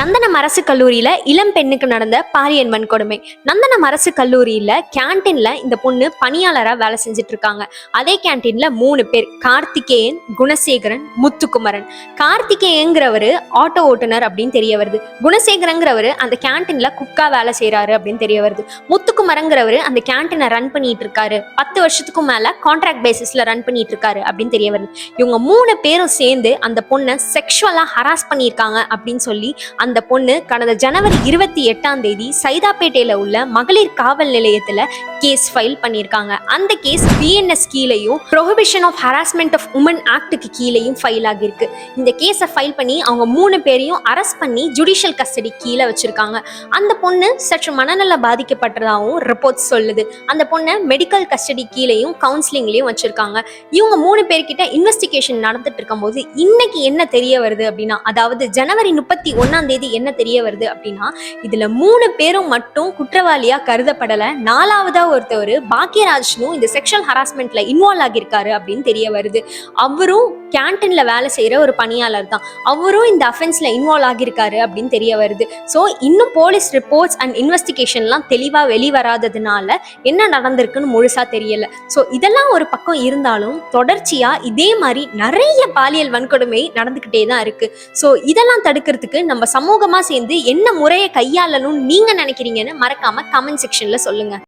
நந்தனம் அரசு கல்லூரியில இளம் பெண்ணுக்கு நடந்த பாலியல் வன்கொடுமை. நந்தனம் அரசு கல்லூரியில கேன்டீன்ல இந்த பொண்ணு பணியாளரா வேலை செஞ்சுட்டு இருக்காங்க. அதே கேன்டீன்ல 3 பேர், கார்த்திகேயன், குணசேகரன், முத்துக்குமரன். கார்த்திகேயங்கிறவரு ஆட்டோ ஓட்டுநர் அப்படின்னு தெரிய வருது. குணசேகரங்கிறவரு அந்த கேன்டீன்ல குக்கா வேலை செய்யறாரு அப்படின்னு தெரிய வருது. முத்துக்குமரங்கிறவரு அந்த கேன்டீனை ரன் பண்ணிட்டு இருக்காரு. 10 வருஷத்துக்கும் மேல கான்ட்ராக்ட் பேசிஸ்ல ரன் பண்ணிட்டு இருக்காரு அப்படின்னு தெரிய வருது. இவங்க 3 பேரும் சேர்ந்து அந்த பொண்ணை செக்ஷுவலா ஹராஸ் பண்ணியிருக்காங்க அப்படின்னு சொல்லி அந்த பொண்ணு கடந்த ஜனவரி 28 சைதாப்பேட்டையில உள்ள மகளிர் காவல் நிலையத்துல கேஸ் ஃபைல் பண்ணியிருக்காங்க. அந்த கேஸ் பிஎன்எஸ் கீழையும் prohibition of harassment of women ஆக்டுக்கு கீழையும் ஃபைல் ஆகியிருக்கு. இந்த கேஸை ஃபைல் பண்ணி அவங்க 3 பேரையும் அரெஸ்ட் பண்ணி ஜுடிஷியல் கஸ்டடி கீழே வச்சிருக்காங்க. அந்த பொண்ணு சற்று மனநல பாதிக்கப்பட்டதாகவும் ரிப்போர்ட்ஸ் சொல்லுது. அந்த பொண்ணை மெடிக்கல் கஸ்டடி கீழையும் கவுன்சிலிங்லயும் வச்சிருக்காங்க. இவங்க 3 பேர்கிட்ட இன்வெஸ்டிகேஷன் நடந்துட்டு இருக்கும் போது இன்னைக்கு என்ன தெரிய வருது அப்படின்னா, அதாவது ஜனவரி 31 என்ன தெரிய வருது அப்படின்னா, இதுல 3 பேரும் மட்டும் குற்றவாளியா கருதப்படல. 4வதா ஒருத்தவர் பாக்கியராஜ்னும் இந்த செக்ஷுவல் ஹராஸ்மெண்ட்ல இன்வால்வ் ஆகியிருக்காரு அப்படின்னு தெரிய வருது. அவரும் கேன்டீன்ல வேலை செய்யற ஒரு பணியாளர் தான். அவரும் இந்த அஃபென்ஸ்ல இன்வால்வ் ஆகியிருக்காரு அப்படின்னு தெரிய வருது. ஸோ இன்னும் போலீஸ் ரிப்போர்ட்ஸ் அண்ட் இன்வெஸ்டிகேஷன்லாம் தெளிவா வெளிவராததுனால என்ன நடந்திருக்குன்னு முழுசா தெரியல. ஸோ இதெல்லாம் ஒரு பக்கம் இருந்தாலும் தொடர்ச்சியா இதே மாதிரி நிறைய பாலியல் வன்கொடுமை நடந்துகிட்டே தான் இருக்கு. ஸோ இதெல்லாம் தடுக்கிறதுக்கு நம்ம சமூகமா சேர்ந்து என்ன முறையை கையாளணும்னு நீங்க நினைக்கிறீங்கன்னு மறக்காம கமெண்ட் செக்ஷன்ல சொல்லுங்க.